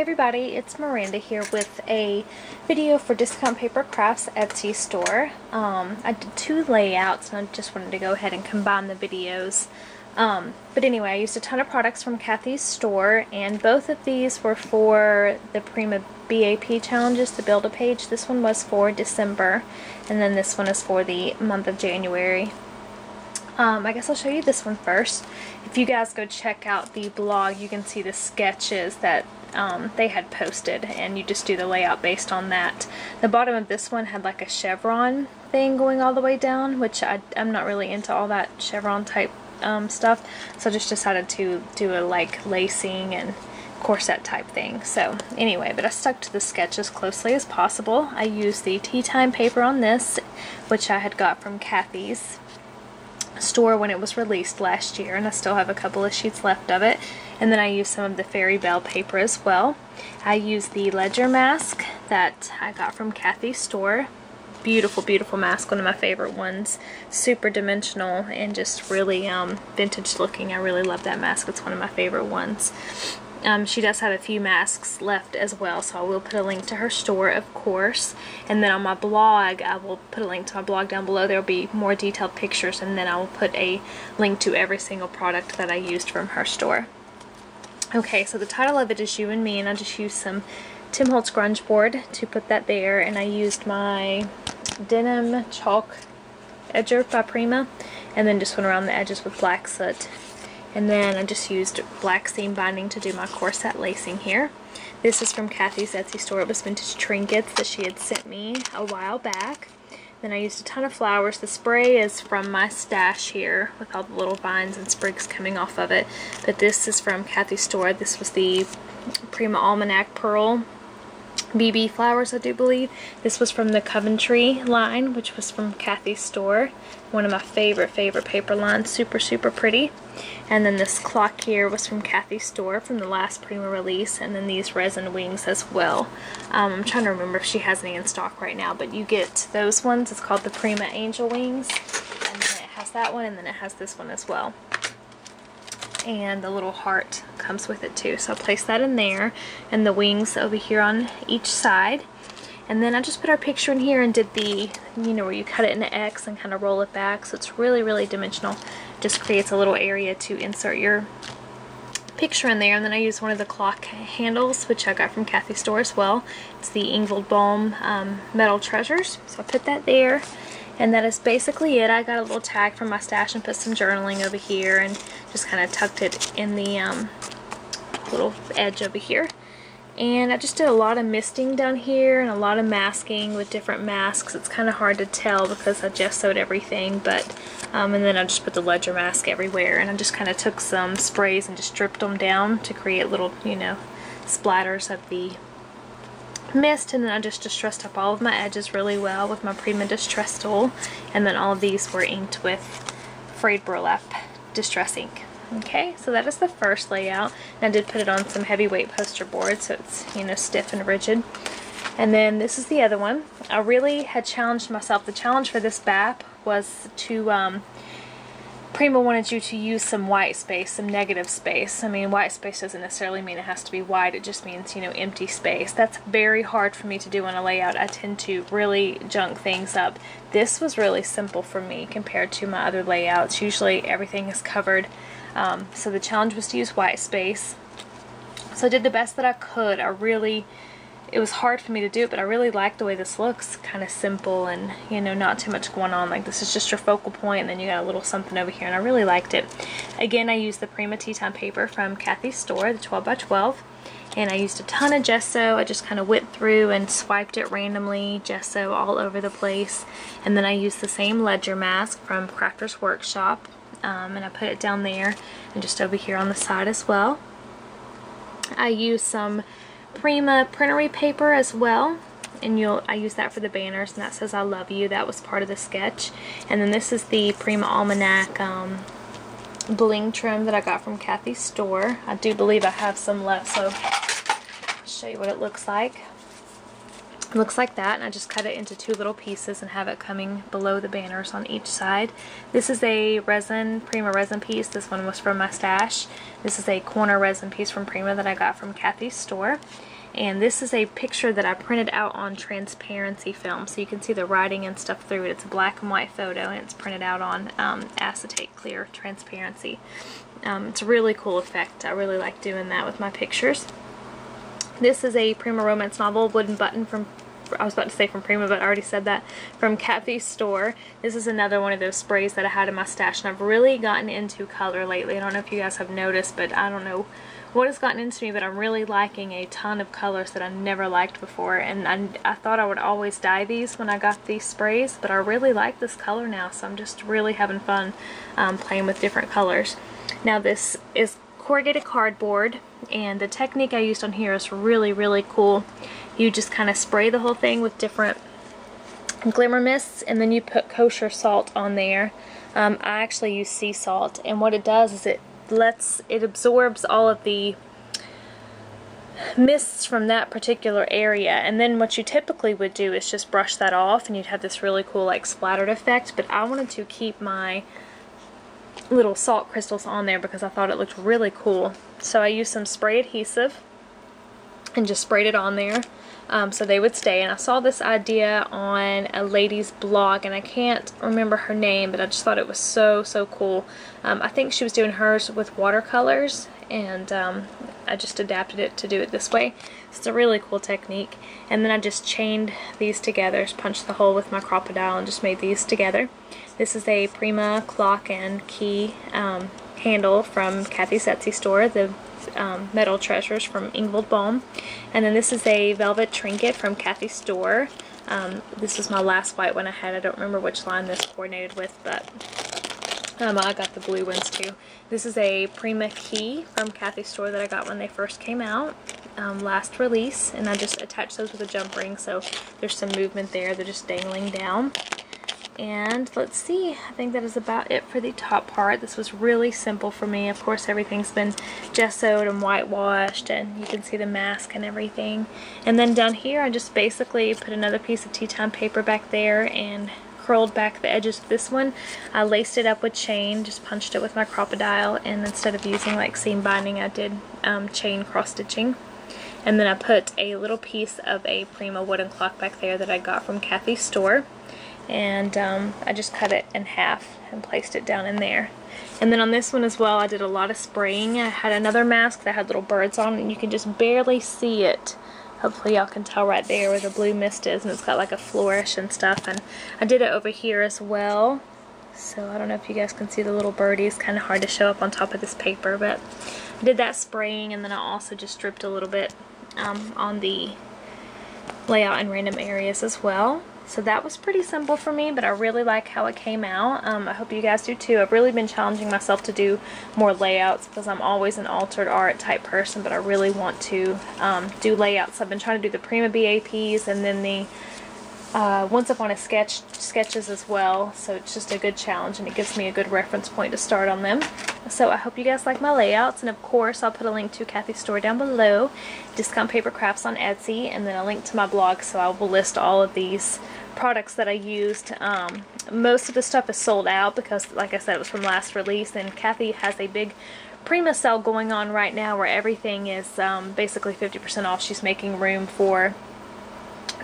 everybody, it's Miranda here with a video for Discount Paper Crafts Etsy store. I did two layouts and I just wanted to go ahead and combine the videos. But anyway, I used a ton of products from Kathy's store, and both of these were for the Prima BAP challenges, the Build a Page. This one was for December, and then this one is for the month of January. I guess I'll show you this one first. If you guys go check out the blog, you can see the sketches that they had posted, and you just do the layout based on that. The bottom of this one had like a chevron thing going all the way down, which I'm not really into all that chevron type stuff, so I just decided to do a like lacing and corset type thing. So anyway, but I stuck to the sketch as closely as possible. I used the tea time paper on this, which I had got from Kathy's store when it was released last year, and I still have a couple of sheets left of it. And then I used some of the Fairy Bell paper as well. I used the ledger mask that I got from Kathy's store. Beautiful, beautiful mask, one of my favorite ones. Super dimensional and just really vintage looking. I really love that mask. It's one of my favorite ones. She does have a few masks left as well, so I will put a link to her store, of course. And then on my blog, I will put a link to my blog down below. There will be more detailed pictures, and then I will put a link to every single product that I used from her store. Okay, so the title of it is You and Me, and I just used some Tim Holtz grunge board to put that there, and I used my denim chalk edger by Prima, and then just went around the edges with black soot. And then I just used black seam binding to do my corset lacing here. This is from Kathy's Etsy store. It was vintage trinkets that she had sent me a while back. Then I used a ton of flowers. The spray is from my stash here with all the little vines and sprigs coming off of it. But this is from Kathy's store. This was the Prima Almanac Pearl BB flowers, I do believe. This was from the Coventry line, which was from Kathy's store. One of my favorite paper lines. Super, super pretty. And then this clock here was from Kathy's store from the last Prima release. And then these resin wings as well. I'm trying to remember if she has any in stock right now, but you get those ones. It's called the Prima Angel Wings. And then it has that one, and then it has this one as well. And the little heart comes with it too, so I'll place that in there, and the wings over here on each side. And then I just put our picture in here and did the, you know, where you cut it in an X and kind of roll it back, so it's really, really dimensional. Just creates a little area to insert your picture in there. And then I used one of the clock handles, which I got from Kathy's store as well. It's the Ingvold Balm Metal Treasures, so I put that there. And that is basically it. I got a little tag from my stash and put some journaling over here and just kind of tucked it in the little edge over here. And I just did a lot of misting down here and a lot of masking with different masks. It's kind of hard to tell because I gessoed everything, but and then I just put the ledger mask everywhere, and I just kind of took some sprays and just dripped them down to create little, you know, splatters of the mist. And then I just distressed up all of my edges really well with my Prima Distress tool, and then all of these were inked with frayed burlap distress ink. Okay, so that is the first layout, and I did put it on some heavyweight poster board so it's, you know, stiff and rigid. And then this is the other one. I really had challenged myself. The challenge for this BAP was to Prima wanted you to use some white space, some negative space. I mean, white space doesn't necessarily mean it has to be white. It just means, you know, empty space. That's very hard for me to do on a layout. I tend to really junk things up. This was really simple for me compared to my other layouts. Usually everything is covered. So the challenge was to use white space. So I did the best that I could. It was hard for me to do it, but I really like the way this looks. Kind of simple and, you know, not too much going on. Like, this is just your focal point, and then you got a little something over here, and I really liked it. Again, I used the Prima Tea Time paper from Kathy's store, the 12 by 12, and I used a ton of gesso. I just kind of went through and swiped it randomly, gesso all over the place. And then I used the same ledger mask from Crafter's Workshop, and I put it down there and just over here on the side as well. I used some Prima printery paper as well, and I use that for the banners, and that says I love you. That was part of the sketch. And then this is the Prima Almanac bling trim that I got from Kathy's store. I do believe I have some left, so I'll show you what it looks like. It looks like that, and I just cut it into two little pieces and have it coming below the banners on each side. This is a Prima resin piece. This one was from my stash. This is a corner resin piece from Prima that I got from Kathy's store. And this is a picture that I printed out on transparency film, so you can see the writing and stuff through it. It's a black and white photo, and it's printed out on acetate clear transparency. It's a really cool effect. I really like doing that with my pictures. This is a Prima romance novel, Wooden Button from, I was about to say from Prima, but I already said that, from Kathy's Store. This is another one of those sprays that I had in my stash, and I've really gotten into color lately. I don't know if you guys have noticed, but I don't know what has gotten into me, but I'm really liking a ton of colors that I never liked before, and I thought I would always dye these when I got these sprays, but I really like this color now, so I'm just really having fun playing with different colors. Now this is corrugated cardboard, and the technique I used on here is really, really cool. You just kind of spray the whole thing with different glimmer mists, and then you put kosher salt on there. I actually use sea salt, and what it does is it absorbs all of the mists from that particular area, and then what you typically would do is just brush that off, and you'd have this really cool like splattered effect. But I wanted to keep my little salt crystals on there because I thought it looked really cool. So I used some spray adhesive and just sprayed it on there so they would stay. And I saw this idea on a lady's blog, and I can't remember her name, but I just thought it was so cool. I think she was doing hers with watercolors, and I just adapted it to do it this way. It's a really cool technique. And then I just chained these together, punched the hole with my crocodile, and just made these together. This is a Prima clock and key handle from Kathy's Etsy store, the metal treasures from Ingvild Balm. And then this is a velvet trinket from Kathy's store. This is my last white one I had. I don't remember which line this coordinated with, but I got the blue ones too. This is a Prima key from Kathy's store that I got when they first came out, last release, and I just attached those with a jump ring, so there's some movement there. They're just dangling down. And let's see, I think that is about it for the top part. This was really simple for me. Of course, everything's been gessoed and whitewashed, and you can see the mask and everything. And then down here, I just basically put another piece of tea time paper back there and curled back the edges of this one. I laced it up with chain, just punched it with my crocodile, and instead of using like seam binding, I did chain cross stitching. And then I put a little piece of a Prima wooden clock back there that I got from Kathy's store. And I just cut it in half and placed it down in there. And then on this one as well, I did a lot of spraying. I had another mask that had little birds on it, and you can just barely see it. Hopefully y'all can tell right there where the blue mist is, and it's got like a flourish and stuff. And I did it over here as well, so I don't know if you guys can see the little birdies. Kind of hard to show up on top of this paper, but I did that spraying, and then I also just stripped a little bit on the layout in random areas as well. So that was pretty simple for me, but I really like how it came out. I hope you guys do too. I've really been challenging myself to do more layouts because I'm always an altered art type person, but I really want to do layouts. I've been trying to do the Prima BAPs and then the Once Upon a sketches as well, so it's just a good challenge, and it gives me a good reference point to start on them. So I hope you guys like my layouts, and of course I'll put a link to Kathy's store down below, Discount Paper Crafts on Etsy, and then a link to my blog, so I will list all of these products that I used. Most of the stuff is sold out because, like I said, it was from last release, and Kathy has a big Prima sale going on right now where everything is basically 50% off. She's making room for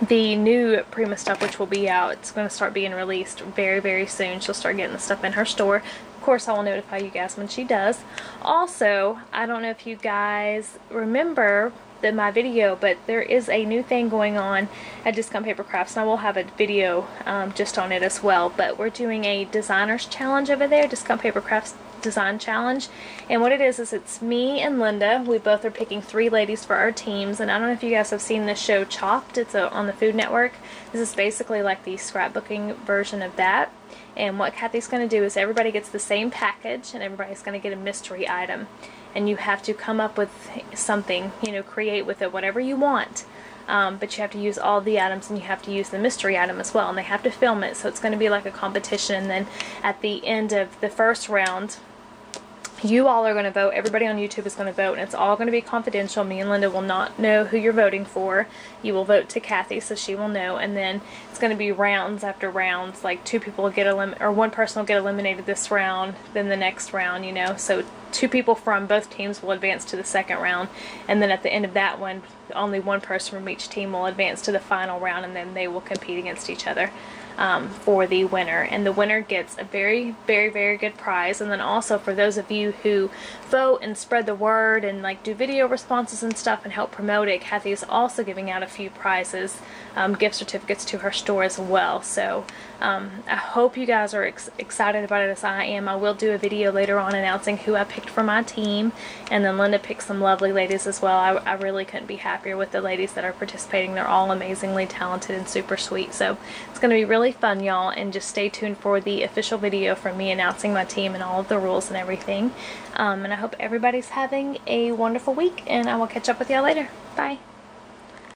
the new Prima stuff, which will be out. It's going to start being released very soon. She'll start getting the stuff in her store. Of course, I will notify you guys when she does. Also, I don't know if you guys remember my video, but there is a new thing going on at Discount Paper Crafts, and I will have a video just on it as well. But we're doing a designers challenge over there, Discount Paper Crafts design challenge, and what it is it's me and Linda. We both are picking 3 ladies for our teams, and I don't know if you guys have seen this show Chopped. It's on the Food Network. This is basically like the scrapbooking version of that, and what Kathy's going to do is everybody gets the same package, and everybody's going to get a mystery item, and you have to come up with something, you know, create with it whatever you want. But you have to use all the items, and you have to use the mystery item as well, and they have to film it, so it's going to be like a competition. And then at the end of the first round, you all are going to vote. Everybody on YouTube is going to vote, and it's all going to be confidential. Me and Linda will not know who you're voting for. You will vote to Kathy, so she will know, and then it's going to be rounds after rounds. Like 2 people will get or 1 person will get eliminated this round, then the next round, you know. So 2 people from both teams will advance to the second round, and then at the end of that one, only 1 person from each team will advance to the final round, and then they will compete against each other for the winner. And the winner gets a very, very, very good prize. And then also for those of you who vote and spread the word and like do video responses and stuff and help promote it, Kathy is also giving out a few prizes, gift certificates to her store as well. So I hope you guys are excited about it as I am. I will do a video later on announcing who I picked for my team, and then Linda picked some lovely ladies as well. I really couldn't be happier with the ladies that are participating. They're all amazingly talented and super sweet. So it's going to be really fun, y'all, and just stay tuned for the official video from me announcing my team and all of the rules and everything. And I hope everybody's having a wonderful week, and I will catch up with y'all later. Bye.